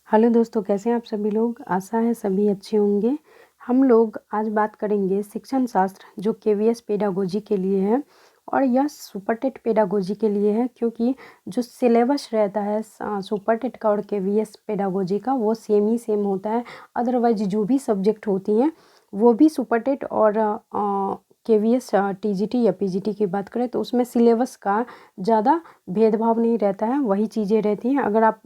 Hello दोस्तों, कैसे हैं आप सभी लोग। आशा है सभी अच्छे होंगे। हम लोग आज बात करेंगे शिक्षण शास्त्र जो केवीएस पेडागोजी के लिए है और यह सुपर टेट पेडागोजी के लिए है, क्योंकि जो सिलेबस रहता है सुपर टेट का और केवीएस पेडागोजी का वो सेम ही सेम होता है। अदरवाइज जो भी सब्जेक्ट होती हैं वो भी सुपर टेट और केवीएस टीजीटी या पीजीटी की बात करें तो उसमें सिलेबस का ज़्यादा भेदभाव नहीं रहता है, वही चीज़ें रहती हैं। अगर आप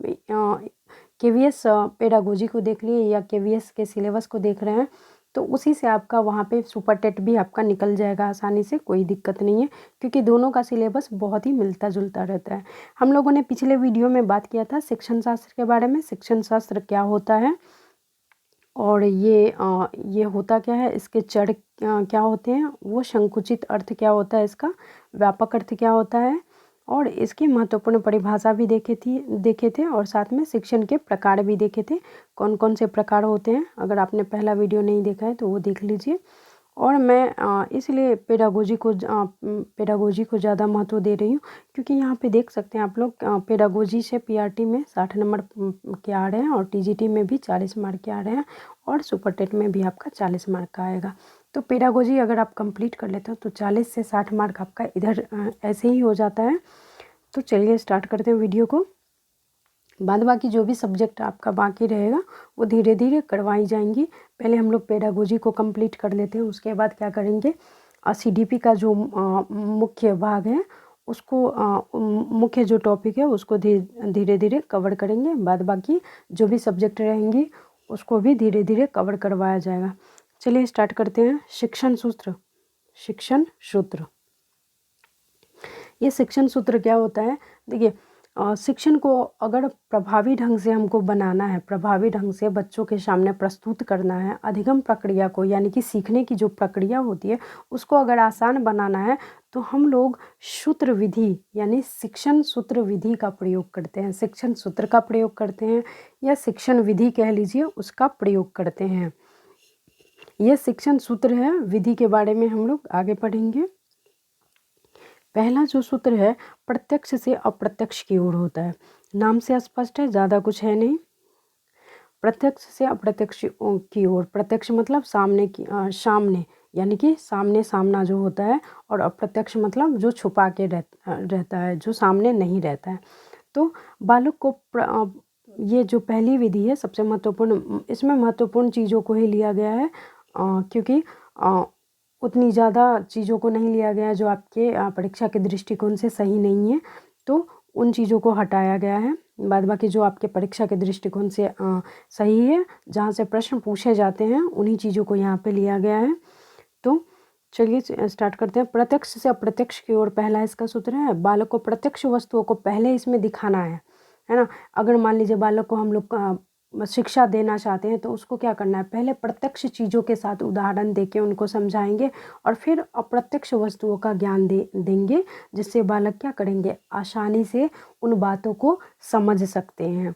केवीएस पेडागोजी को देख लिए या केवीएस के सिलेबस को देख रहे हैं तो उसी से आपका वहाँ पे सुपर टेट भी आपका निकल जाएगा आसानी से, कोई दिक्कत नहीं है, क्योंकि दोनों का सिलेबस बहुत ही मिलता जुलता रहता है। हम लोगों ने पिछले वीडियो में बात किया था शिक्षण शास्त्र के बारे में, शिक्षण शास्त्र क्या होता है और ये होता क्या है, इसके जड़ क्या होते हैं, वो संकुचित अर्थ क्या होता है इसका, व्यापक अर्थ क्या होता है, और इसकी महत्वपूर्ण परिभाषा भी देखे थे और साथ में शिक्षण के प्रकार भी देखे थे, कौन कौन से प्रकार होते हैं। अगर आपने पहला वीडियो नहीं देखा है तो वो देख लीजिए। और मैं इसलिए पेडागोजी को ज़्यादा महत्व दे रही हूँ, क्योंकि यहाँ पे देख सकते हैं आप लोग पेडागोजी से पीआरटी में 60 नंबर के आ रहे हैं और टीजीटी में भी 40 मार्क के आ रहे हैं और सुपर टेट में भी आपका 40 मार्क का आएगा। तो पेडागोजी अगर आप कंप्लीट कर लेते हो तो 40 से 60 मार्क आपका इधर ऐसे ही हो जाता है। तो चलिए स्टार्ट करते हैं वीडियो को। बाद बाकी जो भी सब्जेक्ट आपका बाकी रहेगा वो धीरे धीरे करवाई जाएंगी। पहले हम लोग पेडागोजी को कंप्लीट कर लेते हैं, उसके बाद क्या करेंगे, सीडीपी का जो मुख्य भाग है उसको मुख्य जो टॉपिक है उसको धीरे धीरे कवर करेंगे। बाद बाकी जो भी सब्जेक्ट रहेंगी उसको भी धीरे धीरे कवर करवाया जाएगा। चलिए स्टार्ट करते हैं। शिक्षण सूत्र। शिक्षण सूत्र, ये शिक्षण सूत्र क्या होता है, देखिए शिक्षण को अगर प्रभावी ढंग से हमको बनाना है, प्रभावी ढंग से बच्चों के सामने प्रस्तुत करना है, अधिगम प्रक्रिया को यानी कि सीखने की जो प्रक्रिया होती है उसको अगर आसान बनाना है तो हम लोग सूत्र विधि यानी शिक्षण सूत्र विधि का प्रयोग करते हैं, शिक्षण सूत्र का प्रयोग करते हैं या शिक्षण विधि कह लीजिए, उसका प्रयोग करते हैं। यह शिक्षण सूत्र है, विधि के बारे में हम लोग आगे पढ़ेंगे। पहला जो सूत्र है प्रत्यक्ष से अप्रत्यक्ष की ओर होता है। नाम से स्पष्ट है, ज़्यादा कुछ है नहीं। प्रत्यक्ष से अप्रत्यक्ष की ओर, प्रत्यक्ष मतलब सामने की सामने यानी कि सामने सामना जो होता है, और अप्रत्यक्ष मतलब जो छुपा के रहता है, जो सामने नहीं रहता है। तो बालक को ये जो पहली विधि है सबसे महत्वपूर्ण, इसमें महत्वपूर्ण चीज़ों को ही लिया गया है, क्योंकि उतनी ज़्यादा चीज़ों को नहीं लिया गया जो आपके परीक्षा के दृष्टिकोण से सही नहीं है, तो उन चीज़ों को हटाया गया है। बाद बाकी जो आपके परीक्षा के दृष्टिकोण से सही है, जहाँ से प्रश्न पूछे जाते हैं, उन्हीं चीज़ों को यहाँ पे लिया गया है। तो चलिए स्टार्ट करते हैं। प्रत्यक्ष से अप्रत्यक्ष की ओर पहला इसका सूत्र है, बालक को प्रत्यक्ष वस्तुओं को पहले इसमें दिखाना है ना। अगर मान लीजिए बालक को हम लोग शिक्षा देना चाहते हैं तो उसको क्या करना है, पहले प्रत्यक्ष चीज़ों के साथ उदाहरण देके उनको समझाएंगे और फिर अप्रत्यक्ष वस्तुओं का ज्ञान देंगे, जिससे बालक क्या करेंगे, आसानी से उन बातों को समझ सकते हैं।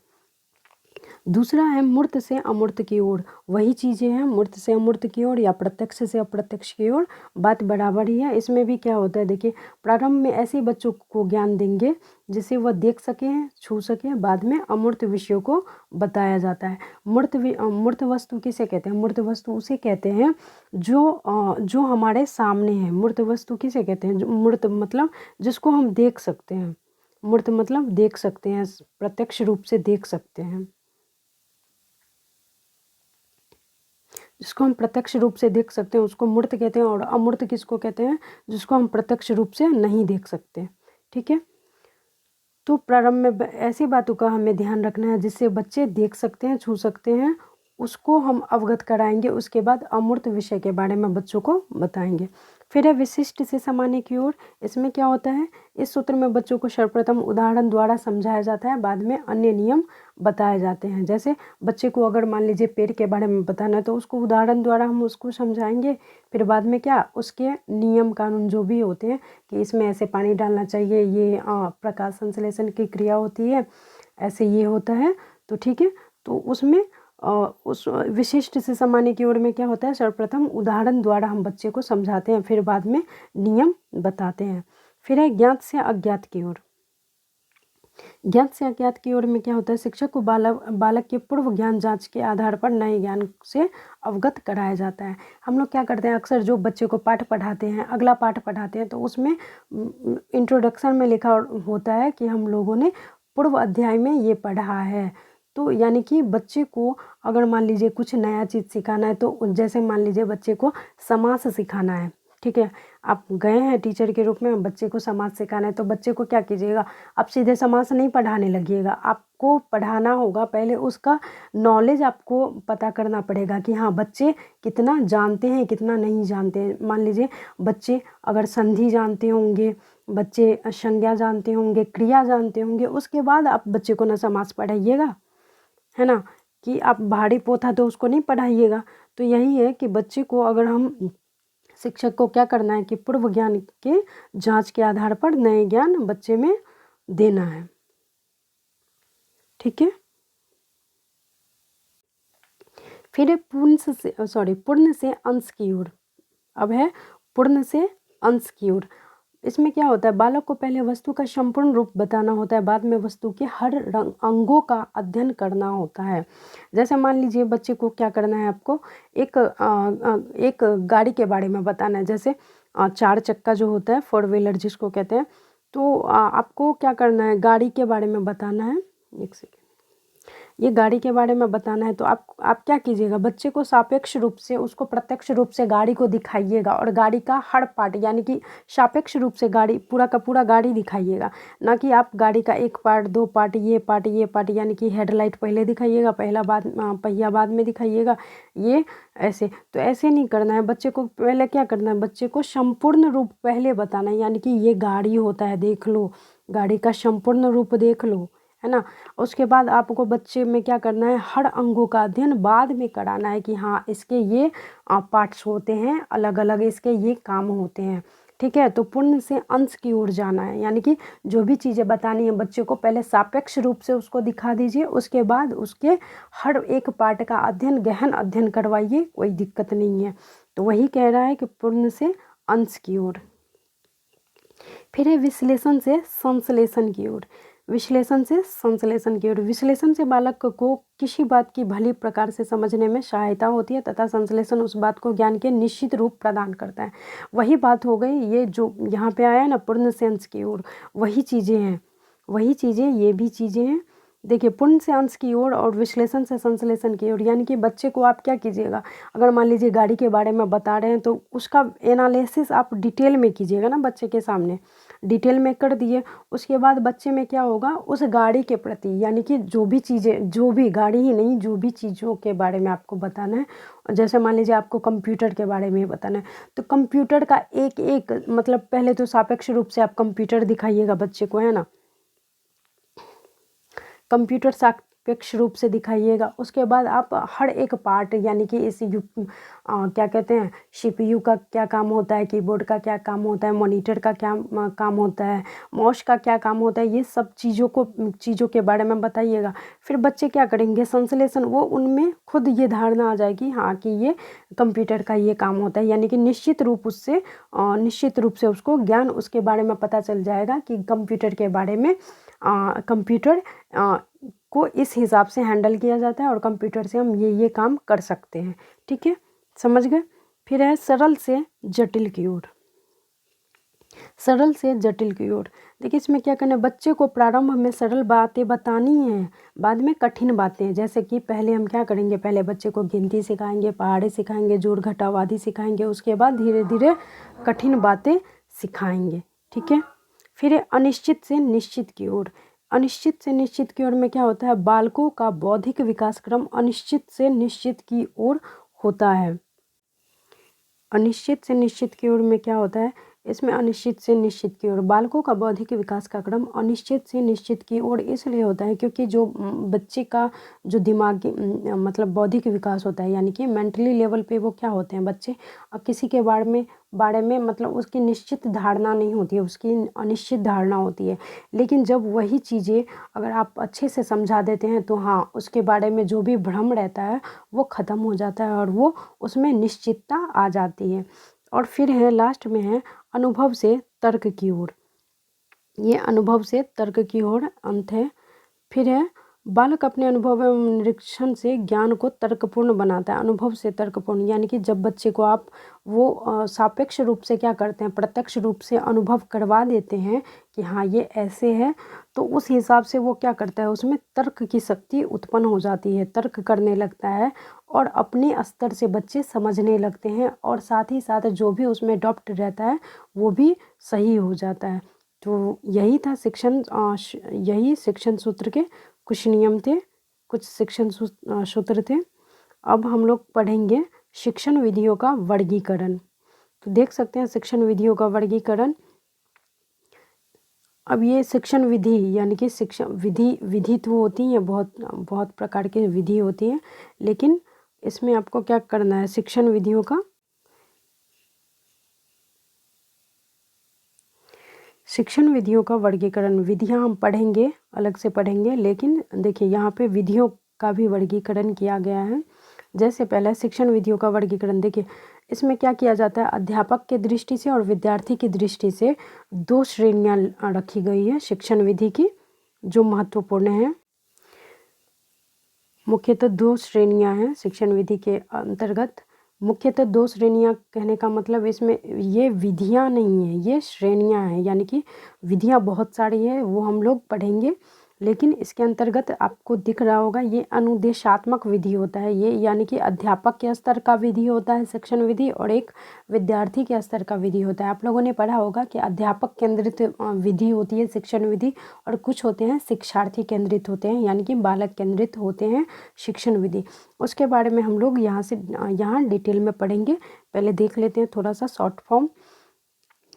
दूसरा है मूर्त से अमूर्त की ओर, वही चीज़ें हैं, मूर्त से अमूर्त की ओर या प्रत्यक्ष से अप्रत्यक्ष की ओर, बात बराबर ही है। इसमें भी क्या होता है, देखिए प्रारंभ में ऐसे बच्चों को ज्ञान देंगे जिसे वह देख सकें, छू सकें, बाद में अमूर्त विषयों को बताया जाता है। मूर्त वस्तु किसे कहते हैं, मूर्त वस्तु उसे कहते हैं जो हमारे सामने है। मूर्त वस्तु किसे कहते हैं, मूर्त मतलब जिसको हम देख सकते हैं, मूर्त मतलब देख सकते हैं, प्रत्यक्ष रूप से देख सकते हैं, जिसको हम प्रत्यक्ष रूप से देख सकते हैं उसको मूर्त कहते हैं। और अमूर्त किसको कहते हैं, जिसको हम प्रत्यक्ष रूप से नहीं देख सकते। ठीक है, तो प्रारंभ में ऐसी बातों का हमें ध्यान रखना है जिससे बच्चे देख सकते हैं, छू सकते हैं, उसको हम अवगत कराएंगे। उसके बाद अमूर्त विषय के बारे में बच्चों को बताएंगे। फिर है विशिष्ट से सामान्य की ओर। इसमें क्या होता है, इस सूत्र में बच्चों को सर्वप्रथम उदाहरण द्वारा समझाया जाता है, बाद में अन्य नियम बताए जाते हैं। जैसे बच्चे को अगर मान लीजिए पेड़ के बारे में बताना है तो उसको उदाहरण द्वारा हम उसको समझाएंगे, फिर बाद में क्या, उसके नियम कानून जो भी होते हैं कि इसमें ऐसे पानी डालना चाहिए, ये प्रकाश संश्लेषण की क्रिया होती है, ऐसे ये होता है, तो ठीक है। तो उसमें उस विशिष्ट से सामान्य की ओर में क्या होता है, सर्वप्रथम उदाहरण द्वारा हम बच्चे को समझाते हैं, फिर बाद में नियम बताते हैं। फिर है ज्ञात से अज्ञात की ओर। ज्ञात से अज्ञात की ओर में क्या होता है, शिक्षक को बालक के पूर्व ज्ञान जांच के आधार पर नए ज्ञान से अवगत कराया जाता है। हम लोग क्या करते हैं, अक्सर जो बच्चे को पाठ पढ़ाते हैं, अगला पाठ पढ़ाते हैं, तो उसमें इंट्रोडक्शन में लिखा होता है कि हम लोगों ने पूर्व अध्याय में ये पढ़ा है। तो यानी कि बच्चे को अगर मान लीजिए कुछ नया चीज़ सिखाना है, तो जैसे मान लीजिए बच्चे को समास सिखाना है, ठीक है, आप गए हैं टीचर के रूप में, बच्चे को समास सिखाना है, तो बच्चे को क्या कीजिएगा, आप सीधे समास नहीं पढ़ाने लगिएगा, आपको पढ़ाना होगा पहले उसका नॉलेज आपको पता करना पड़ेगा कि हाँ बच्चे कितना जानते हैं कितना नहीं जानते हैं। मान लीजिए बच्चे अगर संधि जानते होंगे, बच्चे संज्ञा जानते होंगे, क्रिया जानते होंगे, उसके बाद आप बच्चे को ना समास पढ़ाइएगा, है ना, कि आप भाड़ी पोथा तो उसको नहीं पढ़ाइएगा। तो यही है कि बच्चे को अगर हम शिक्षक को क्या करना है कि पूर्व ज्ञान के जांच के आधार पर नए ज्ञान बच्चे में देना है, ठीक है। फिर है पूर्ण से अंश की ओर। अब है पूर्ण से अंश की ओर। इसमें क्या होता है, बालक को पहले वस्तु का संपूर्ण रूप बताना होता है, बाद में वस्तु के हर अंगों का अध्ययन करना होता है। जैसे मान लीजिए बच्चे को क्या करना है, आपको एक गाड़ी के बारे में बताना है, जैसे 4 चक्का जो होता है, 4 व्हीलर जिसको कहते हैं, तो आपको क्या करना है, गाड़ी के बारे में बताना है। एक सेकेंड, ये गाड़ी के बारे में बताना है, तो आप क्या कीजिएगा, बच्चे को सापेक्ष रूप से, उसको प्रत्यक्ष रूप से गाड़ी को दिखाइएगा, और गाड़ी का हर पार्ट यानी कि सापेक्ष रूप से गाड़ी पूरा का पूरा गाड़ी दिखाइएगा, ना कि आप गाड़ी का एक पार्ट, 2 पार्ट, ये पार्ट, ये पार्ट, यानी कि हेडलाइट पहले दिखाइएगा, पहिया बाद में दिखाइएगा, ये ऐसे। तो ऐसे नहीं करना है, बच्चे को पहले क्या करना है, बच्चे को संपूर्ण रूप पहले बताना है, यानी कि ये गाड़ी होता है, देख लो, गाड़ी का संपूर्ण रूप देख लो, है ना। उसके बाद आपको बच्चे में क्या करना है, हर अंगों का अध्ययन बाद में कराना है कि हाँ इसके ये पार्ट्स होते हैं, अलग अलग इसके ये काम होते हैं, ठीक है। तो पूर्ण से अंश की ओर जाना है, यानी कि जो भी चीज़ें बतानी है बच्चे को पहले सापेक्ष रूप से उसको दिखा दीजिए, उसके बाद उसके हर एक पार्ट का अध्ययन, गहन अध्ययन करवाइए, कोई दिक्कत नहीं है। तो वही कह रहा है कि पूर्ण से अंश की ओर। फिर है विश्लेषण से संश्लेषण की ओर। विश्लेषण से संश्लेषण की ओर। विश्लेषण से बालक को किसी बात की भली प्रकार से समझने में सहायता होती है, तथा संश्लेषण उस बात को ज्ञान के निश्चित रूप प्रदान करता है। वही बात हो गई, ये जो यहाँ पे आया है ना पूर्ण से अंश की ओर, वही चीज़ें हैं, वही चीज़ें, ये भी चीज़ें हैं। देखिए पूर्ण से अंश की ओर और विश्लेषण से संश्लेषण की ओर, यानी कि बच्चे को आप क्या कीजिएगा, अगर मान लीजिए गाड़ी के बारे में बता रहे हैं तो उसका एनालिसिस आप डिटेल में कीजिएगा ना, बच्चे के सामने डिटेल में कर दिए। उसके बाद बच्चे में क्या होगा, उस गाड़ी के प्रति, यानी कि जो भी चीज़ें, जो भी गाड़ी ही नहीं, जो भी चीज़ों के बारे में आपको बताना है, जैसे मान लीजिए आपको कंप्यूटर के बारे में बताना है, तो कंप्यूटर का एक एक मतलब पहले तो सापेक्ष रूप से आप कंप्यूटर दिखाइएगा बच्चे को, है ना, कंप्यूटर सापेक्ष रूप से दिखाइएगा। उसके बाद आप हर एक पार्ट, यानी कि इस क्या कहते हैं, सीपीयू का क्या काम होता है, कीबोर्ड का क्या काम होता है, मॉनिटर का क्या काम होता है, माउस का क्या काम होता है, ये सब चीज़ों के बारे में बताइएगा। फिर बच्चे क्या करेंगे, संश्लेषण, वो उनमें खुद ये धारणा आ जाएगी हाँ कि ये कंप्यूटर का ये काम होता है, यानी कि निश्चित रूप से उसको ज्ञान उसके बारे में पता चल जाएगा कि कंप्यूटर के बारे में, कंप्यूटर को इस हिसाब से हैंडल किया जाता है, और कंप्यूटर से हम ये काम कर सकते हैं, ठीक है, समझ गए। फिर है सरल से जटिल की ओर। सरल से जटिल की ओर, देखिए इसमें क्या करना है, बच्चे को प्रारंभ में सरल बातें बतानी हैं, बाद में कठिन बातें। जैसे कि पहले हम क्या करेंगे, पहले बच्चे को गिनती सिखाएंगे, पहाड़े सिखाएंगे, जोड़ घटाव आदि सिखाएंगे, उसके बाद धीरे धीरे कठिन बातें सिखाएंगे, ठीक है। फिर है अनिश्चित से निश्चित की ओर। अनिश्चित से निश्चित की ओर में क्या होता है, बालकों का बौद्धिक विकास क्रम अनिश्चित से निश्चित की ओर होता है। अनिश्चित से निश्चित की ओर में क्या होता है, इसमें अनिश्चित से निश्चित की ओर, बालकों का बौद्धिक विकास का क्रम अनिश्चित से निश्चित की ओर इसलिए होता है क्योंकि जो बच्चे का जो दिमागी मतलब बौद्धिक विकास होता है, यानी कि मेंटली लेवल पे वो क्या होते हैं बच्चे, किसी के बारे में मतलब उसकी निश्चित धारणा नहीं होती है, उसकी अनिश्चित धारणा होती है। लेकिन जब वही चीज़ें अगर आप अच्छे से समझा देते हैं तो हाँ उसके बारे में जो भी भ्रम रहता है वो ख़त्म हो जाता है, और वो उसमें निश्चितता आ जाती है। और फिर है लास्ट में है अनुभव से तर्क की ओर। ये अनुभव से तर्क की ओर अंत है। फिर है बालक अपने अनुभव एवं निरीक्षण से ज्ञान को तर्कपूर्ण बनाता है। अनुभव से तर्कपूर्ण यानी कि जब बच्चे को आप वो सापेक्ष रूप से क्या करते हैं, प्रत्यक्ष रूप से अनुभव करवा देते हैं कि हाँ ये ऐसे है, तो उस हिसाब से वो क्या करता है, उसमें तर्क की शक्ति उत्पन्न हो जाती है, तर्क करने लगता है और अपने स्तर से बच्चे समझने लगते हैं और साथ ही साथ जो भी उसमें डॉप्ट रहता है वो भी सही हो जाता है। तो यही था यही शिक्षण सूत्र के कुछ नियम थे, कुछ शिक्षण सूत्र थे। अब हम लोग पढ़ेंगे शिक्षण विधियों का वर्गीकरण। तो देख सकते हैं शिक्षण विधियों का वर्गीकरण। अब ये शिक्षण विधि यानी कि शिक्षण विधि तो होती है, बहुत बहुत प्रकार की विधि होती है, लेकिन इसमें आपको क्या करना है, शिक्षण विधियों का वर्गीकरण। विधियां हम पढ़ेंगे, अलग से पढ़ेंगे, लेकिन देखिए यहाँ पे विधियों का भी वर्गीकरण किया गया है। जैसे पहले शिक्षण विधियों का वर्गीकरण देखिए, इसमें क्या किया जाता है, अध्यापक के दृष्टि से और विद्यार्थी की दृष्टि से दो श्रेणियां रखी गई है शिक्षण विधि की, जो महत्वपूर्ण है। मुख्यतः दो श्रेणियां हैं शिक्षण विधि के अंतर्गत। मुख्यतः दो श्रेणियां कहने का मतलब इसमें ये विधियां नहीं है, ये श्रेणियां हैं, यानी कि विधियां बहुत सारी है वो हम लोग पढ़ेंगे, लेकिन इसके अंतर्गत आपको दिख रहा होगा ये अनुदेशात्मक विधि होता है। ये यानी कि अध्यापक के स्तर का विधि होता है शिक्षण विधि, और एक विद्यार्थी के स्तर का विधि होता है। आप लोगों ने पढ़ा होगा कि अध्यापक केंद्रित विधि होती है शिक्षण विधि, और कुछ होते हैं शिक्षार्थी केंद्रित होते हैं, यानी कि बालक केंद्रित होते हैं शिक्षण विधि। उसके बारे में हम लोग यहाँ डिटेल में पढ़ेंगे। पहले देख लेते हैं थोड़ा सा शॉर्ट फॉर्म।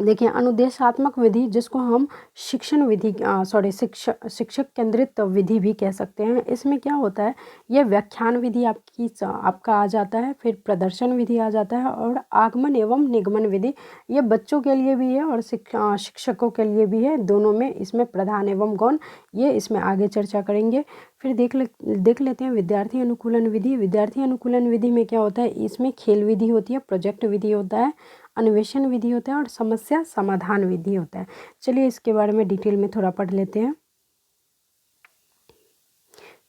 देखिए अनुदेशात्मक विधि, जिसको हम शिक्षण विधि शिक्षक केंद्रित विधि भी कह सकते हैं। इसमें क्या होता है, ये व्याख्यान विधि आपका आ जाता है, फिर प्रदर्शन विधि आ जाता है, और आगमन एवं निगमन विधि ये बच्चों के लिए भी है और शिक्षकों के लिए भी है। दोनों में इसमें प्रधान एवं गौण, ये इसमें आगे चर्चा करेंगे। फिर देख लेते हैं विद्यार्थी अनुकूलन विधि। विद्यार्थी अनुकूलन विधि में क्या होता है, इसमें खेल विधि होती है, प्रोजेक्ट विधि होता है, अन्वेषण विधि होता है और समस्या समाधान विधि होता है। चलिए इसके बारे में डिटेल में थोड़ा पढ़ लेते हैं।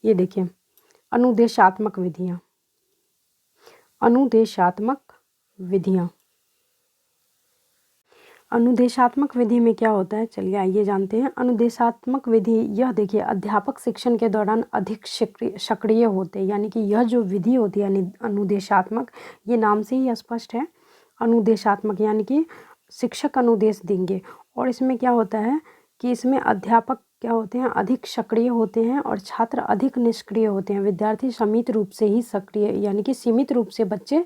ये देखिए अनुदेशात्मक विधियां। अनुदेशात्मक विधि में क्या होता है, चलिए आइए जानते हैं। अनुदेशात्मक विधि, यह देखिए अध्यापक शिक्षण के दौरान अधिक सक्रिय होते हैं, यानी कि यह जो विधि होती है अनुदेशात्मक, ये नाम से ही स्पष्ट है। अनुदेशात्मक यानी कि शिक्षक अनुदेश देंगे, और इसमें क्या होता है कि इसमें अध्यापक क्या होते हैं, अधिक सक्रिय होते हैं और छात्र अधिक निष्क्रिय होते हैं। विद्यार्थी सीमित रूप से ही सक्रिय, यानी कि सीमित रूप से बच्चे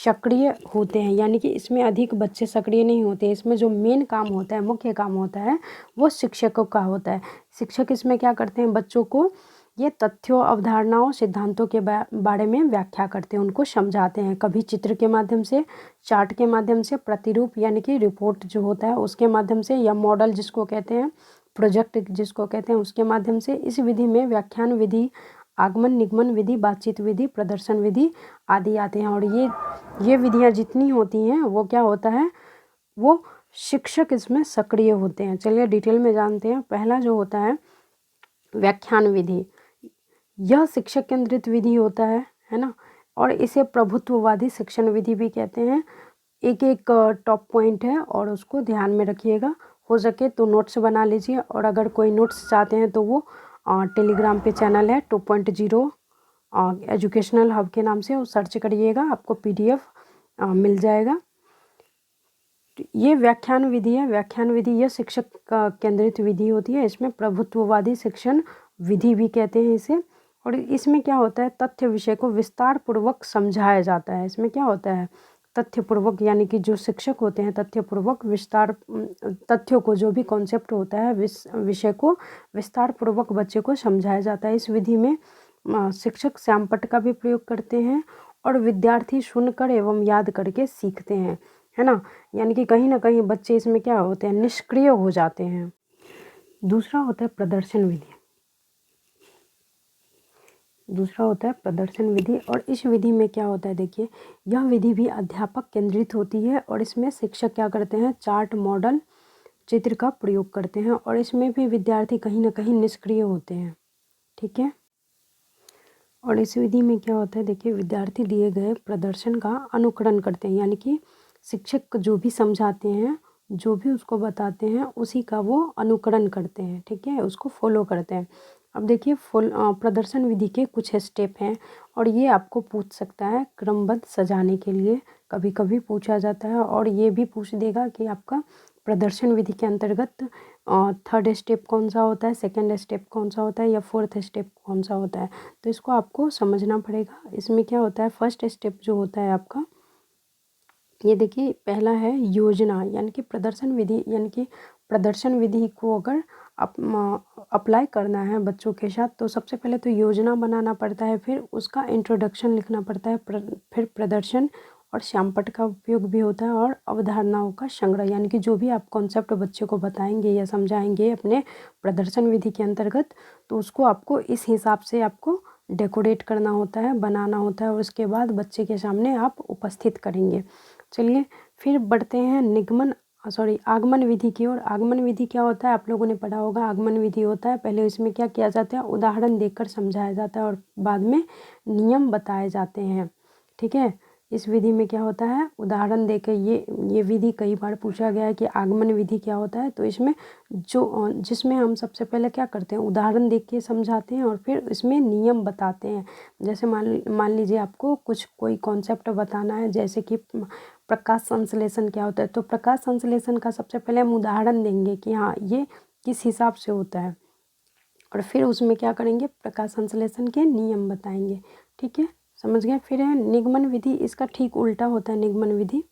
सक्रिय होते हैं, यानी कि इसमें अधिक बच्चे सक्रिय नहीं होते। इसमें जो मेन काम होता है, मुख्य काम होता है, वो शिक्षकों का होता है। शिक्षक इसमें क्या करते हैं, बच्चों को ये तथ्यों, अवधारणाओं, सिद्धांतों के बारे में व्याख्या करते हैं, उनको समझाते हैं, कभी चित्र के माध्यम से, चार्ट के माध्यम से, प्रतिरूप यानी कि रिपोर्ट जो होता है उसके माध्यम से, या मॉडल जिसको कहते हैं, प्रोजेक्ट जिसको कहते हैं, उसके माध्यम से। इस विधि में व्याख्यान विधि, आगमन निगमन विधि, बातचीत विधि, प्रदर्शन विधि आदि आते हैं। और ये विधियाँ जितनी होती हैं वो क्या होता है, वो शिक्षक इसमें सक्रिय होते हैं। चलिए डिटेल में जानते हैं। पहला जो होता है व्याख्यान विधि, यह शिक्षक केंद्रित विधि होता है ना, और इसे प्रभुत्ववादी शिक्षण विधि भी कहते हैं। एक एक टॉप पॉइंट है और उसको ध्यान में रखिएगा। हो सके तो नोट्स बना लीजिए, और अगर कोई नोट्स चाहते हैं तो वो टेलीग्राम पे चैनल है 2.0 एजुकेशनल हब के नाम से, वो सर्च करिएगा, आपको PDF मिल जाएगा। ये व्याख्यान विधि है। व्याख्यान विधि यह शिक्षक केंद्रित विधि होती है। इसमें प्रभुत्ववादी शिक्षण विधि भी कहते हैं इसे। और इसमें क्या होता है, तथ्य विषय को विस्तार पूर्वक समझाया जाता है। इसमें क्या होता है, तथ्यपूर्वक, यानी कि जो शिक्षक होते हैं तथ्यपूर्वक तथ्यों को, जो भी कॉन्सेप्ट होता है विषय को विस्तार पूर्वक बच्चे को समझाया जाता है। इस विधि में शिक्षक श्यामपट्ट का भी प्रयोग करते हैं और विद्यार्थी सुनकर एवं याद करके सीखते हैं, है ना। यानी कि कहीं ना कहीं बच्चे इसमें क्या होते हैं, निष्क्रिय हो जाते हैं। दूसरा होता है प्रदर्शन विधि। और इस विधि में क्या होता है, देखिए यह विधि भी अध्यापक केंद्रित होती है, और इसमें शिक्षक क्या करते हैं, चार्ट, मॉडल, चित्र का प्रयोग करते हैं और इसमें भी विद्यार्थी कहीं ना कहीं निष्क्रिय होते हैं। ठीक है। और इस विधि में क्या होता है, देखिए विद्यार्थी दिए गए प्रदर्शन का अनुकरण करते हैं, यानी कि शिक्षक जो भी समझाते हैं, जो भी उसको बताते हैं, उसी का वो अनुकरण करते हैं। ठीक है, उसको फॉलो करते हैं। अब देखिए प्रदर्शन विधि के कुछ स्टेप हैं और ये आपको पूछ सकता है क्रमबद्ध सजाने के लिए, कभी कभी पूछा जाता है। और ये भी पूछ देगा कि आपका प्रदर्शन विधि के अंतर्गत थर्ड स्टेप कौन सा होता है, सेकंड स्टेप कौन सा होता है या फोर्थ स्टेप कौन सा होता है। तो इसको आपको समझना पड़ेगा। इसमें क्या होता है, फर्स्ट स्टेप जो होता है आपका, ये देखिए पहला है योजना, यानी कि प्रदर्शन विधि, यानी कि प्रदर्शन विधि को अगर अप्लाई करना है बच्चों के साथ तो सबसे पहले तो योजना बनाना पड़ता है, फिर उसका इंट्रोडक्शन लिखना पड़ता है, फिर प्रदर्शन और श्यामपट्ट का उपयोग भी होता है और अवधारणाओं का संग्रह, यानी कि जो भी आप कॉन्सेप्ट बच्चे को बताएंगे या समझाएंगे अपने प्रदर्शन विधि के अंतर्गत, तो उसको आपको इस हिसाब से आपको डेकोरेट करना होता है, बनाना होता है और उसके बाद बच्चे के सामने आप उपस्थित करेंगे। चलिए फिर बढ़ते हैं आगमन विधि की ओर। आगमन विधि क्या होता है, आप लोगों ने पढ़ा होगा। आगमन विधि होता है, पहले इसमें क्या किया जाता है, उदाहरण देकर समझाया जाता है और बाद में नियम बताए जाते हैं। ठीक है, इस विधि में क्या होता है, उदाहरण देकर ये विधि कई बार पूछा गया है कि आगमन विधि क्या होता है। तो इसमें जिसमें हम सबसे पहले क्या करते हैं, उदाहरण देख के समझाते हैं और फिर इसमें नियम बताते हैं। जैसे मान लीजिए आपको कोई कॉन्सेप्ट बताना है, जैसे कि प्रकाश संश्लेषण क्या होता है, तो प्रकाश संश्लेषण का सबसे पहले हम उदाहरण देंगे कि हाँ ये किस हिसाब से होता है और फिर उसमें क्या करेंगे, प्रकाश संश्लेषण के नियम बताएंगे। ठीक है, समझ गए। फिर है निगमन विधि, इसका ठीक उल्टा होता है निगमन विधि।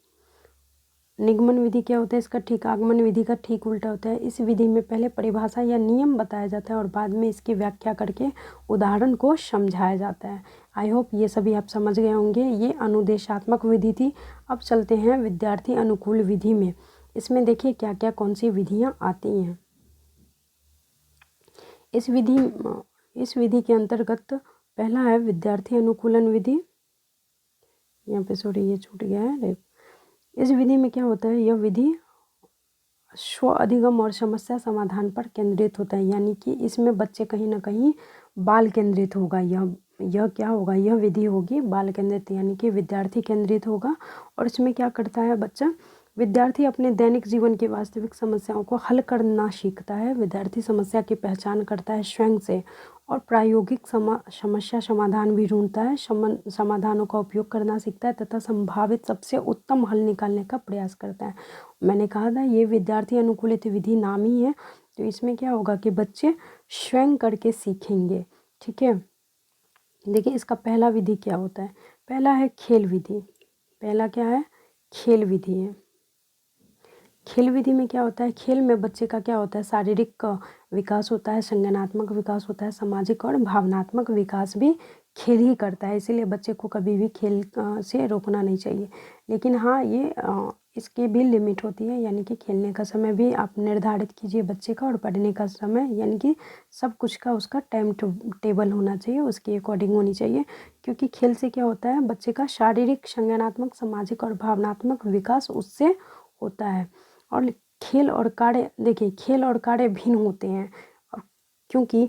निगमन विधि क्या होता है, इसका ठीक आगमन विधि का ठीक उल्टा होता है। इस विधि में पहले परिभाषा या नियम बताया जाता है और बाद में इसकी व्याख्या करके उदाहरण को समझाया जाता है। आई होप ये सभी आप समझ गए होंगे। ये अनुदेशात्मक विधि थी। अब चलते हैं विद्यार्थी अनुकूल विधि में। इसमें देखिए क्या क्या कौन सी विधियाँ आती हैं। इस विधि के अंतर्गत पहला है विद्यार्थी अनुकूलन विधि। यहाँ पे सॉरी ये छूट गया है। इस विधि में क्या होता है, यह विधि स्व अधिगम और समस्या समाधान पर केंद्रित होता है, यानी कि इसमें बच्चे कहीं ना कहीं बाल केंद्रित होगा। यह क्या होगा, यह विधि होगी बाल केंद्रित, यानी कि विद्यार्थी केंद्रित होगा। और इसमें क्या करता है बच्चा, विद्यार्थी अपने दैनिक जीवन की वास्तविक समस्याओं को हल करना सीखता है। विद्यार्थी समस्या की पहचान करता है स्वयं से और प्रायोगिक समस्या समाधान भी ढूंढता है, समाधानों का उपयोग करना सीखता है तथा संभावित सबसे उत्तम हल निकालने का प्रयास करता है। मैंने कहा था ये विद्यार्थी अनुकूलित विधि नाम ही है। तो इसमें क्या होगा कि बच्चे स्वयं करके सीखेंगे। ठीक है, देखिए इसका पहला विधि क्या होता है, पहला है खेल विधि। पहला क्या है, खेल विधि है। खेल विधि में क्या होता है, खेल में बच्चे का क्या होता है, शारीरिक विकास होता है, संज्ञानात्मक विकास होता है, सामाजिक और भावनात्मक विकास भी खेल ही करता है। इसीलिए बच्चे को कभी भी खेल से रोकना नहीं चाहिए। लेकिन हाँ ये इसकी भी लिमिट होती है, यानी कि खेलने का समय भी आप निर्धारित कीजिए बच्चे का और पढ़ने का समय, यानी कि सब कुछ का उसका टाइम टेबल होना चाहिए, उसके अकॉर्डिंग होनी चाहिए। क्योंकि खेल से क्या होता है, बच्चे का शारीरिक, संज्ञानात्मक, सामाजिक और भावनात्मक विकास उससे होता है। और खेल और कार्य, देखिए खेल और कार्य भिन्न होते हैं। क्योंकि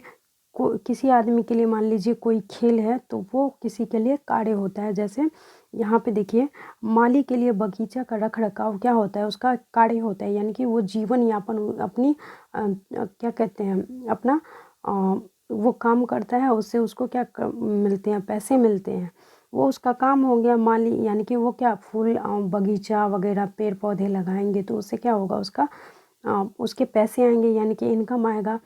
किसी आदमी के लिए मान लीजिए कोई खेल है तो वो किसी के लिए कार्य होता है। जैसे यहाँ पे देखिए माली के लिए बगीचा का रख रखाव क्या होता है, उसका कार्य होता है, यानी कि वो जीवन यापन अपनी क्या कहते हैं अपना वो काम करता है, उससे उसको क्या मिलते हैं, पैसे मिलते हैं, वो उसका काम हो गया माली। यानी कि वो क्या फूल बगीचा वगैरह पेड़ पौधे लगाएंगे तो उससे क्या होगा, उसके पैसे आएंगे, यानी कि इनकम आएगा।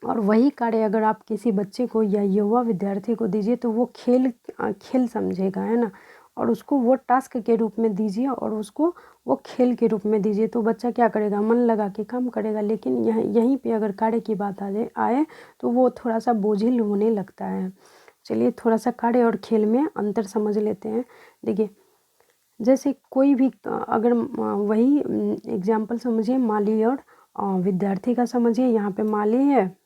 और वही कार्य अगर आप किसी बच्चे को या युवा विद्यार्थी को दीजिए तो वो खेल समझेगा, है ना। और उसको वो टास्क के रूप में दीजिए और उसको वो खेल के रूप में दीजिए तो बच्चा क्या करेगा, मन लगा के काम करेगा। लेकिन यहीं पे अगर कार्य की बात आए तो वो थोड़ा सा बोझिल होने लगता है। चलिए थोड़ा सा कार्य और खेल में अंतर समझ लेते हैं। देखिए जैसे कोई भी अगर वही एग्जाम्पल समझिए, माली और विद्यार्थी का समझिए। यहाँ पे माली है,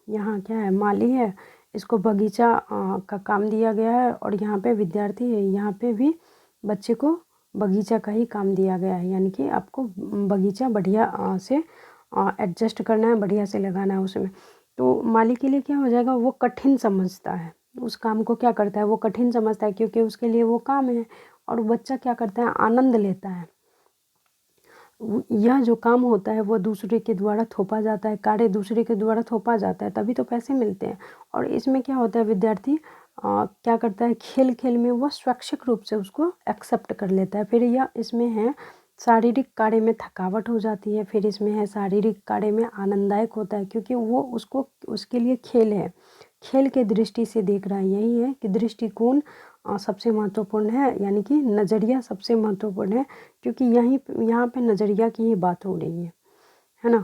यहाँ क्या है, माली है, इसको बगीचा का काम दिया गया है। और यहाँ पे विद्यार्थी है, यहाँ पे भी बच्चे को बगीचा का ही काम दिया गया है, यानी कि आपको बगीचा बढ़िया से एडजस्ट करना है, बढ़िया से लगाना है उसमें। तो माली के लिए क्या हो जाएगा, वो कठिन समझता है उस काम को, क्या करता है वो कठिन समझता है, क्योंकि उसके लिए वो काम है। और बच्चा क्या करता है, आनंद लेता है। यह जो काम होता है वो दूसरे के द्वारा थोपा जाता है, कार्य दूसरे के द्वारा थोपा जाता है, तभी तो पैसे मिलते हैं। और इसमें क्या होता है, विद्यार्थी क्या करता है, खेल खेल में वो स्वैच्छिक रूप से उसको एक्सेप्ट कर लेता है। फिर यह इसमें है शारीरिक कार्य में थकावट हो जाती है, फिर इसमें है शारीरिक कार्य में आनंददायक होता है, क्योंकि वो उसको उसके लिए खेल है, खेल के दृष्टि से देख रहा है। यही है कि दृष्टिकोण सबसे महत्वपूर्ण है, यानी कि नज़रिया सबसे महत्वपूर्ण है, क्योंकि यहाँ पे नज़रिया की ही बात हो रही है ना।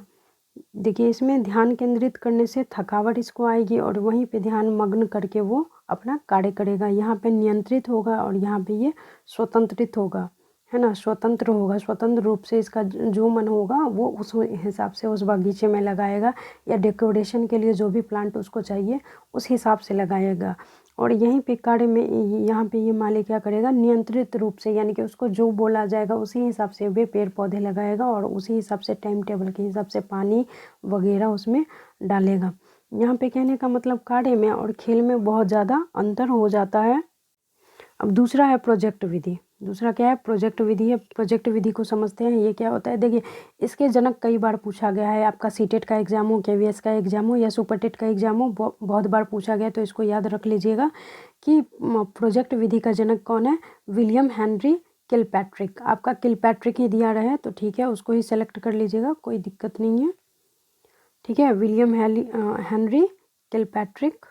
देखिए, इसमें ध्यान केंद्रित करने से थकावट इसको आएगी, और वहीं पे ध्यान मग्न करके वो अपना कार्य करेगा। यहाँ पे नियंत्रित होगा और यहाँ पे ये स्वतंत्रित होगा, है ना, स्वतंत्र होगा। स्वतंत्र रूप से इसका जो मन होगा वो उस हिसाब से उस बगीचे में लगाएगा, या डेकोरेशन के लिए जो भी प्लांट उसको चाहिए उस हिसाब से लगाएगा। और यहीं पे कार्य में यहाँ पे ये माली क्या करेगा, नियंत्रित रूप से, यानी कि उसको जो बोला जाएगा उसी हिसाब से वे पेड़ पौधे लगाएगा, और उसी हिसाब से टाइम टेबल के हिसाब से पानी वगैरह उसमें डालेगा। यहाँ पे कहने का मतलब कार्य में और खेल में बहुत ज़्यादा अंतर हो जाता है। अब दूसरा है प्रोजेक्ट विधि। दूसरा क्या है, प्रोजेक्ट विधि है। प्रोजेक्ट विधि को समझते हैं, ये क्या होता है। देखिए, इसके जनक कई बार पूछा गया है, आपका सीटेट का एग्जाम हो, केवीएस का एग्जाम हो, या सुपरटेट का एग्जाम हो, बहुत बार पूछा गया है, तो इसको याद रख लीजिएगा कि प्रोजेक्ट विधि का जनक कौन है, विलियम हेनरी किलपैट्रिक। आपका किलपैट्रिक ही दिया रहे तो ठीक है, उसको ही सेलेक्ट कर लीजिएगा, कोई दिक्कत नहीं है, ठीक है। William Henry Kilpatrick,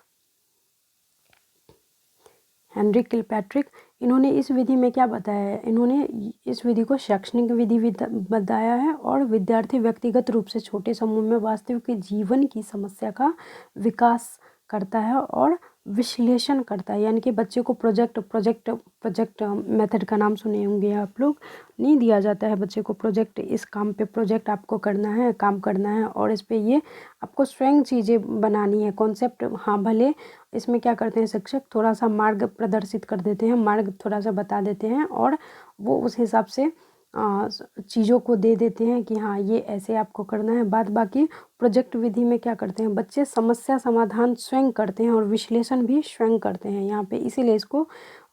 Henry Kilpatrick, इन्होंने इस विधि में क्या बताया है, इन्होंने इस विधि को शैक्षणिक विधि बताया है, और विद्यार्थी व्यक्तिगत रूप से छोटे समूह में वास्तविक जीवन की समस्या का विकास करता है और विश्लेषण करता है। यानी कि बच्चे को प्रोजेक्ट मेथड का नाम सुने होंगे आप लोग, नहीं दिया जाता है बच्चे को प्रोजेक्ट, इस काम पे प्रोजेक्ट आपको करना है, काम करना है, और इस पे ये आपको स्वयं चीज़ें बनानी है, कॉन्सेप्ट। हाँ, भले इसमें क्या करते हैं शिक्षक, थोड़ा सा मार्ग प्रदर्शित कर देते हैं, मार्ग थोड़ा सा बता देते हैं, और वो उस हिसाब से चीज़ों को दे देते हैं कि हाँ ये ऐसे आपको करना है। बाद बाकी प्रोजेक्ट विधि में क्या करते हैं, बच्चे समस्या समाधान स्वयं करते हैं और विश्लेषण भी स्वयं करते हैं यहाँ पे, इसीलिए इसको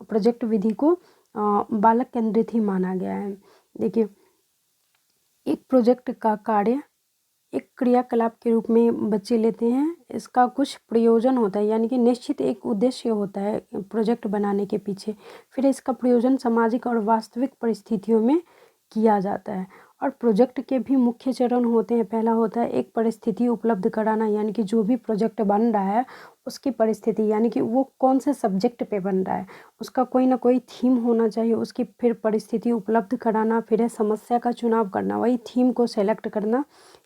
प्रोजेक्ट विधि को बालक केंद्रित ही माना गया है। देखिए, एक प्रोजेक्ट का कार्य एक क्रियाकलाप के रूप में बच्चे लेते हैं, इसका कुछ प्रयोजन होता है, यानी कि निश्चित एक उद्देश्य होता है प्रोजेक्ट बनाने के पीछे। फिर इसका प्रयोजन सामाजिक और वास्तविक परिस्थितियों में किया जाता है। और प्रोजेक्ट के भी मुख्य चरण होते हैं। पहला होता है एक परिस्थिति उपलब्ध कराना, यानी कि जो भी प्रोजेक्ट बन रहा है उसकी परिस्थिति, यानी कि वो कौन से सब्जेक्ट पे बन रहा है, उसका कोई ना कोई थीम होना चाहिए, उसकी फिर परिस्थिति उपलब्ध कराना, फिर है समस्या का चुनाव करना, वही थीम को सेलेक्ट करना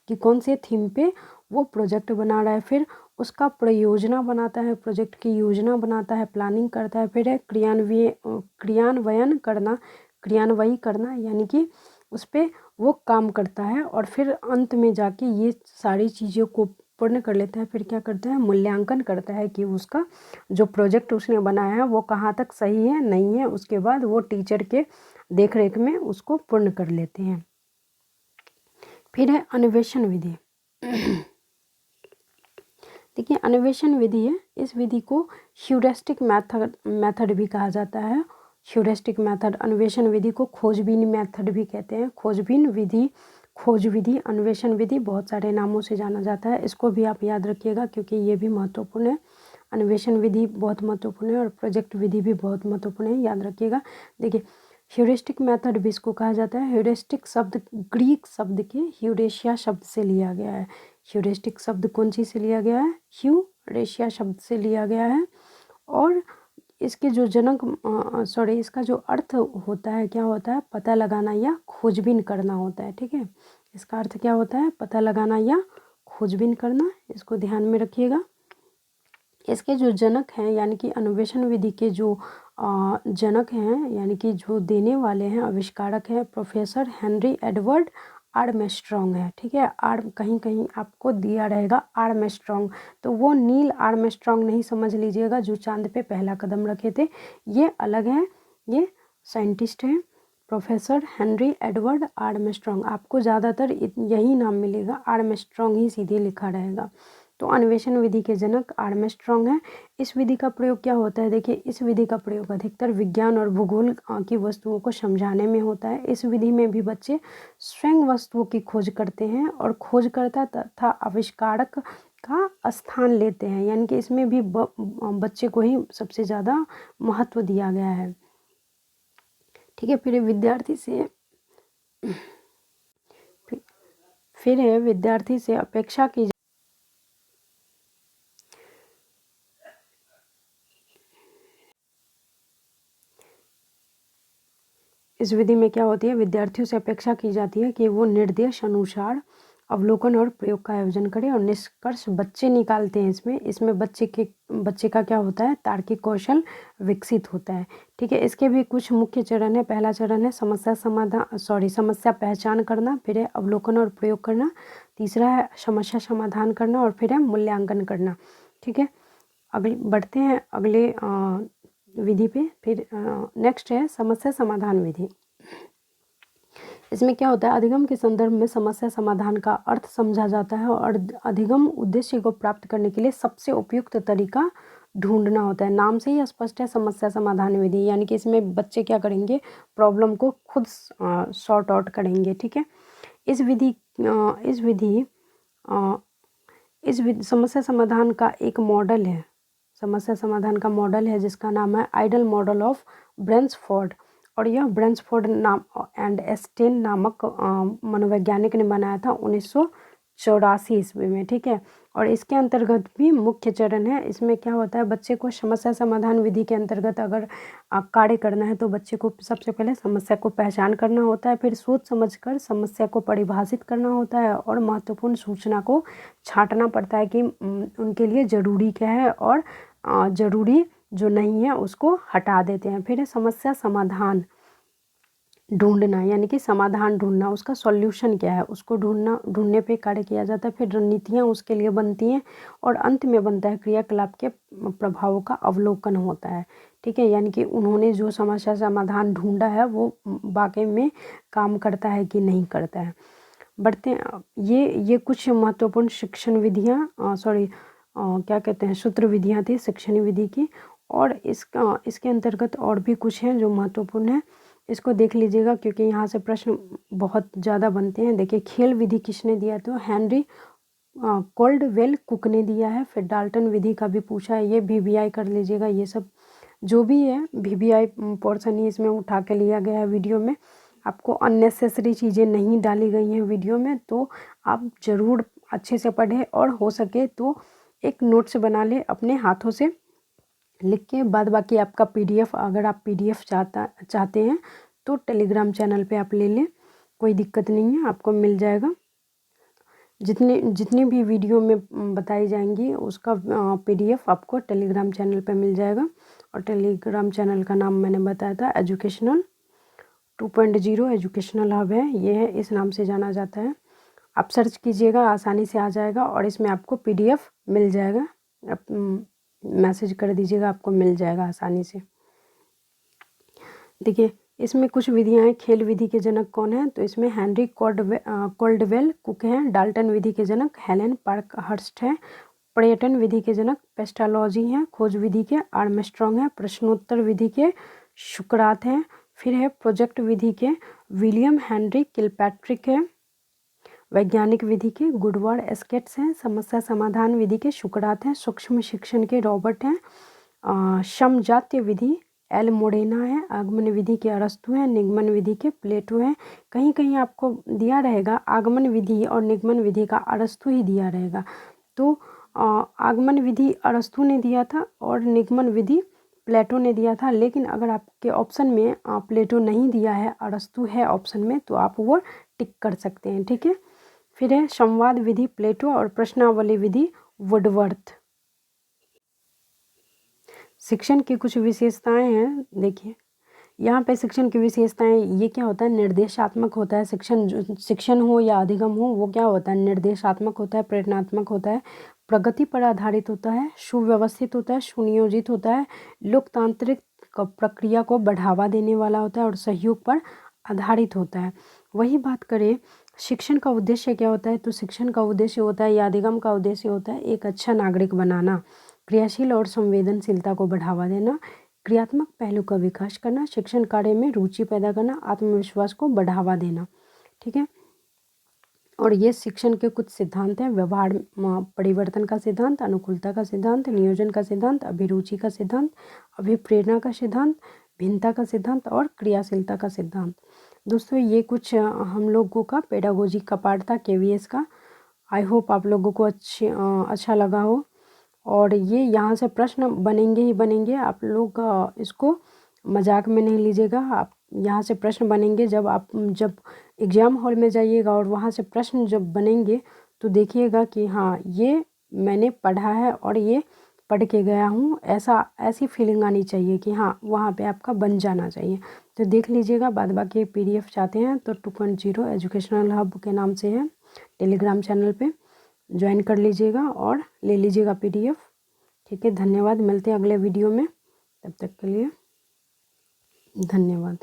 कि कौन से थीम पे वो प्रोजेक्ट बना रहा है, फिर उसका प्रयोजना बनाता है, प्रोजेक्ट की योजना बनाता है, प्लानिंग करता है, फिर है क्रियान्वयन करना, क्रियान्वयी करना, यानी कि उस पर वो काम करता है, और फिर अंत में जाके ये सारी चीज़ों को पूर्ण कर लेता है। फिर क्या करता है, मूल्यांकन करता है कि उसका जो प्रोजेक्ट उसने बनाया है वो कहाँ तक सही है नहीं है, उसके बाद वो टीचर के देखरेख में उसको पूर्ण कर लेते हैं। फिर है अन्वेषण विधि। देखिए, अन्वेषण विधि है, इस विधि को ह्यूरिस्टिक मेथड भी कहा जाता है। ह्यूरिस्टिक मेथड, अन्वेषण विधि को खोजबीन मेथड भी कहते हैं। खोजबीन विधि, खोज विधि, अन्वेषण विधि, बहुत सारे नामों से जाना जाता है, इसको भी आप याद रखिएगा क्योंकि ये भी महत्वपूर्ण है। अन्वेषण विधि बहुत महत्वपूर्ण है और प्रोजेक्ट विधि भी बहुत महत्वपूर्ण है, याद रखिएगा। देखिए, ह्यूरिस्टिक मेथड भी इसको कहा जाता है। ह्यूरिस्टिक शब्द ग्रीक शब्द के ह्यूरेशिया शब्द से लिया गया है। ह्यूरिस्टिक शब्द कौन सी से लिया गया है, ह्यूरेशिया शब्द से लिया गया है। और इसके जो इसका जो अर्थ होता है, क्या होता है, पता लगाना या खोजबीन करना होता है, ठीक है। इसका अर्थ क्या होता है, पता लगाना या खोजबीन करना, इसको ध्यान में रखिएगा। इसके जो जनक हैं, यानी कि अन्वेषण विधि के जो जनक हैं, यानी कि जो देने वाले हैं, आविष्कारक हैं, प्रोफेसर हेनरी एडवर्ड आर्मस्ट्रॉन्ग है, ठीक है। कहीं कहीं आपको दिया रहेगा आर्मस्ट्रॉन्ग, तो वो नील आर्मस्ट्रॉन्ग नहीं समझ लीजिएगा जो चांद पे पहला कदम रखे थे, ये अलग हैं, ये साइंटिस्ट हैं। Professor Henry Edward Armstrong. आपको ज़्यादातर यही नाम मिलेगा, आर्मस्ट्रॉन्ग ही सीधे लिखा रहेगा। तो अन्वेषण विधि के जनक आर्मस्ट्रॉन्ग है। इस विधि का प्रयोग क्या होता है, देखिए इस विधि का प्रयोग अधिकतर विज्ञान और भूगोल की वस्तुओं को समझाने में होता है। इस विधि में भी बच्चे स्वयं वस्तुओं की खोज करते हैं और खोजकर्ता तथा आविष्कारक का स्थान लेते हैं, यानी कि इसमें भी बच्चे को ही सबसे ज़्यादा महत्व दिया गया है। ठीक है, फिर विद्यार्थी से फिर विद्यार्थी से अपेक्षा की इस विधि में क्या होती है, विद्यार्थियों से अपेक्षा की जाती है कि वो निर्देश अनुसार अवलोकन और प्रयोग का आयोजन करें और निष्कर्ष बच्चे निकालते हैं। इसमें बच्चे का क्या होता है, तार्किक कौशल विकसित होता है। ठीक है, इसके भी कुछ मुख्य चरण है। पहला चरण है समस्या पहचान करना, फिर है अवलोकन और प्रयोग करना, तीसरा है समस्या समाधान करना और फिर है मूल्यांकन करना। ठीक है, बढ़ते हैं अगले विधि पे। फिर नेक्स्ट है समस्या समाधान विधि। इसमें क्या होता है, अधिगम के संदर्भ में समस्या समाधान का अर्थ समझा जाता है और अधिगम उद्देश्य को प्राप्त करने के लिए सबसे उपयुक्त तरीका ढूंढना होता है। नाम से ही स्पष्ट है समस्या समाधान विधि, यानी कि इसमें बच्चे क्या करेंगे, प्रॉब्लम को खुद सॉर्ट आउट करेंगे। ठीक है, इस समस्या समाधान का एक मॉडल है, समस्या समाधान का मॉडल है जिसका नाम है आइडल मॉडल ऑफ ब्रेंसफोर्ड, और यह ब्रेंसफोर्ड नाम एंड एस्टेन नामक मनोवैज्ञानिक ने बनाया था 1984 ईस्वी में। ठीक है, और इसके अंतर्गत भी मुख्य चरण है। इसमें क्या होता है, बच्चे को समस्या समाधान विधि के अंतर्गत अगर कार्य करना है तो बच्चे को सबसे पहले समस्या को पहचान करना होता है, फिर सोच समझकर समस्या को परिभाषित करना होता है और महत्वपूर्ण सूचना को छांटना पड़ता है कि उनके लिए ज़रूरी क्या है और ज़रूरी जो नहीं है उसको हटा देते हैं। फिर है समस्या समाधान ढूंढना, यानी कि समाधान ढूंढना, उसका सॉल्यूशन क्या है उसको ढूंढने पे कार्य किया जाता है। फिर रणनीतियाँ उसके लिए बनती हैं और अंत में बनता है क्रियाकलाप के प्रभावों का अवलोकन होता है। ठीक है, यानी कि उन्होंने जो समस्या समाधान ढूंढा है वो वाकई में काम करता है कि नहीं करता है। बढ़ते हैं, ये कुछ महत्वपूर्ण शिक्षण विधियाँ क्या कहते हैं, सूत्र विधियाँ थी शिक्षण विधि की, और इसके अंतर्गत और भी कुछ हैं जो महत्वपूर्ण है, इसको देख लीजिएगा क्योंकि यहाँ से प्रश्न बहुत ज़्यादा बनते हैं। देखिए खेल विधि किसने दिया, तो हेनरी कोल्डवेल कुक ने दिया है। फिर डाल्टन विधि का भी पूछा है, ये VBI कर लीजिएगा। ये सब जो भी है VBI पोर्शन ही इसमें उठा के लिया गया है वीडियो में, आपको अननेसेसरी चीज़ें नहीं डाली गई हैं वीडियो में, तो आप ज़रूर अच्छे से पढ़ें और हो सके तो एक नोट्स बना ले अपने हाथों से लिख के। बाद बाकी आपका PDF, अगर आप PDF चाहते हैं तो टेलीग्राम चैनल पे आप ले लें, कोई दिक्कत नहीं है, आपको मिल जाएगा। जितनी भी वीडियो में बताई जाएंगी उसका PDF आपको टेलीग्राम चैनल पे मिल जाएगा। और टेलीग्राम चैनल का नाम मैंने बताया था एजुकेशनल 2.0 एजुकेशनल हब है, ये है, इस नाम से जाना जाता है। आप सर्च कीजिएगा, आसानी से आ जाएगा और इसमें आपको PDF मिल जाएगा। आप मैसेज कर दीजिएगा, आपको मिल जाएगा आसानी से। देखिए इसमें कुछ विधियां हैं। खेल विधि के जनक कौन है, तो इसमें हेनरी कोल्डवेल कुक हैं। डाल्टन विधि के जनक हेलेन पार्कहर्स्ट है। पर्यटन विधि के जनक पेस्टालॉजी हैं। खोज विधि के आर्मस्ट्रॉन्ग हैं। प्रश्नोत्तर विधि के सुकरात हैं। फिर है प्रोजेक्ट विधि के विलियम हेनरी किलपैट्रिक है। वैज्ञानिक विधि के गुडवर्ड एस्केट्स हैं। समस्या समाधान विधि के सुकरात हैं। सूक्ष्म शिक्षण के रॉबर्ट हैं। समजातीय विधि एल मोडेना है। आगमन विधि के अरस्तु हैं। निगमन विधि के प्लेटो हैं। कहीं कहीं आपको दिया रहेगा आगमन विधि और निगमन विधि का अरस्तु ही दिया रहेगा, तो आगमन विधि अरस्तु ने दिया था और निगमन विधि प्लेटो ने दिया था। लेकिन अगर आपके ऑप्शन में प्लेटो नहीं दिया है, अरस्तु है ऑप्शन में, तो आप वो टिक कर सकते हैं। ठीक है, फिर है संवाद विधि प्लेटो और प्रश्नावली विधि वुडवर्थ। शिक्षण की कुछ विशेषताएं हैं। देखिए यहाँ पे शिक्षण की विशेषताएं, ये क्या होता है, निर्देशात्मक होता है। शिक्षण हो या अधिगम हो, वो क्या होता है, निर्देशात्मक होता है, प्रेरणात्मक होता है, प्रगति पर आधारित होता है, सुव्यवस्थित होता है, सुनियोजित होता है, लोकतांत्रिक प्रक्रिया को बढ़ावा देने वाला होता है और सहयोग पर आधारित होता है। वही बात करें शिक्षण का उद्देश्य क्या होता है, तो शिक्षण का उद्देश्य होता है या अधिगम का उद्देश्य होता है एक अच्छा नागरिक बनाना, क्रियाशील और संवेदनशीलता को बढ़ावा देना, क्रियात्मक पहलू का विकास करना, शिक्षण कार्य में रुचि पैदा करना, आत्मविश्वास को बढ़ावा देना। ठीक है, और ये शिक्षण के कुछ सिद्धांत हैं। व्यवहार परिवर्तन का सिद्धांत, अनुकूलता का सिद्धांत, नियोजन का सिद्धांत, अभिरुचि का सिद्धांत, अभिप्रेरणा का सिद्धांत, भिन्नता का सिद्धांत और क्रियाशीलता का सिद्धांत। दोस्तों ये कुछ हम लोगों का पेडागोजी का पार्ट था KVS का। आई होप आप लोगों को अच्छा लगा हो। और ये यहाँ से प्रश्न बनेंगे ही बनेंगे, आप लोग इसको मजाक में नहीं लीजिएगा। आप यहाँ से प्रश्न बनेंगे जब एग्ज़ाम हॉल में जाइएगा और वहाँ से प्रश्न जब बनेंगे तो देखिएगा कि हाँ ये मैंने पढ़ा है और ये पढ़ के गया हूँ, ऐसी फीलिंग आनी चाहिए कि हाँ वहाँ पे आपका बन जाना चाहिए। तो देख लीजिएगा। बाद बाकी PDF चाहते हैं तो 2.0 एजुकेशनल हब के नाम से है, टेलीग्राम चैनल पे ज्वाइन कर लीजिएगा और ले लीजिएगा PDF। ठीक है, धन्यवाद। मिलते हैं अगले वीडियो में, तब तक के लिए धन्यवाद।